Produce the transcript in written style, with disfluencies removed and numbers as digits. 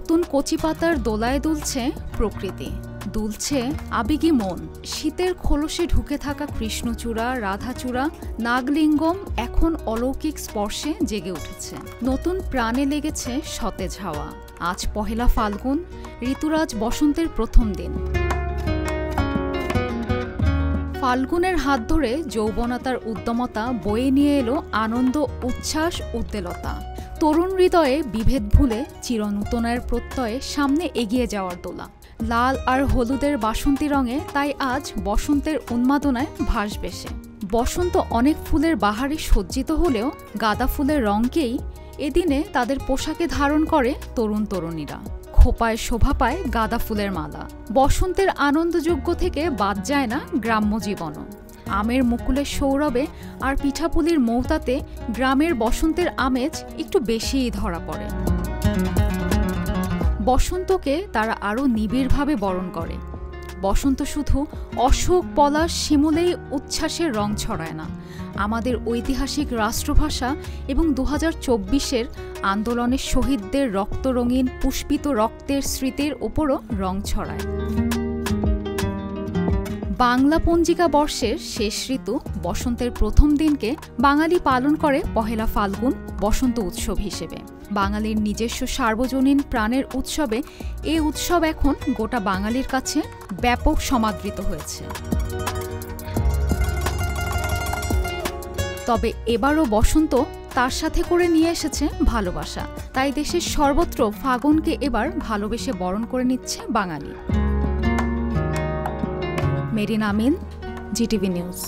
নতুন কচি পাতার দোলায় দুলছে প্রকৃতি, দুলছে আবেগী মন। শীতের খোলসে ঢুকে থাকা কৃষ্ণচূড়া, রাধাচূড়া, নাগলিঙ্গম এখন অলৌকিক স্পর্শে জেগে উঠেছে। নতুন প্রাণে লেগেছে সতেজ হাওয়া। আজ পহেলা ফাল্গুন, ঋতুরাজ বসন্তের প্রথম দিন। ফাল্গুনের হাত ধরে যৌবনতার উদ্যমতা বয়ে নিয়ে এলো আনন্দ, উচ্ছ্বাস, উদ্বেলতা। তরুণ হৃদয়ে বিভেদ ভুলে চিরনূতনের প্রত্যয়ে সামনে এগিয়ে যাওয়ার দোলা। লাল আর হলুদের বাসন্তী রঙে তাই আজ বসন্তের উন্মাদনায় ভাসবে সে। বসন্ত অনেক ফুলের বাহারে সজ্জিত হলেও গাঁদা ফুলের রঙকেই এদিনে তাদের পোশাকে ধারণ করে তরুণ তরুণীরা। খোপায় শোভা পায় গাঁদা ফুলের মালা। বসন্তের আনন্দযজ্ঞ থেকে বাদ যায় না গ্রাম্য জীবনও। আমের মুকুলের সৌরভে আর পিঠাপুলির মৌতাতে গ্রামের বসন্তের আমেজ একটু বেশিই ধরা পড়ে। বসন্তকে তারা আরও নিবিড়ভাবে বরণ করে। বসন্ত শুধু অশোক, পলাশ, শিমুলেই উচ্ছ্বাসের রং ছড়ায় না, আমাদের ঐতিহাসিক রাষ্ট্রভাষা এবং 2024-এর আন্দোলনের শহীদদের রক্তরঙিন পুষ্পিত রক্তের স্মৃতির ওপরও রং ছড়ায়। বাংলা পঞ্জিকা বর্ষের শেষ ঋতু বসন্তের প্রথম দিনকে বাঙালি পালন করে পহেলা ফাল্গুন বসন্ত উৎসব হিসেবে। বাঙালির নিজস্ব সার্বজনীন প্রাণের উৎসবে এই উৎসব এখন গোটা বাঙালির কাছে ব্যাপক সমাদৃত হয়েছে। তবে এবারও বসন্ত তার সাথে করে নিয়ে এসেছে ভালোবাসা। তাই দেশের সর্বত্র ফাগুনকে এবার ভালোবেসে বরণ করে নিচ্ছে বাঙালি। মেরিন আমিন, জিটিভি নিউজ।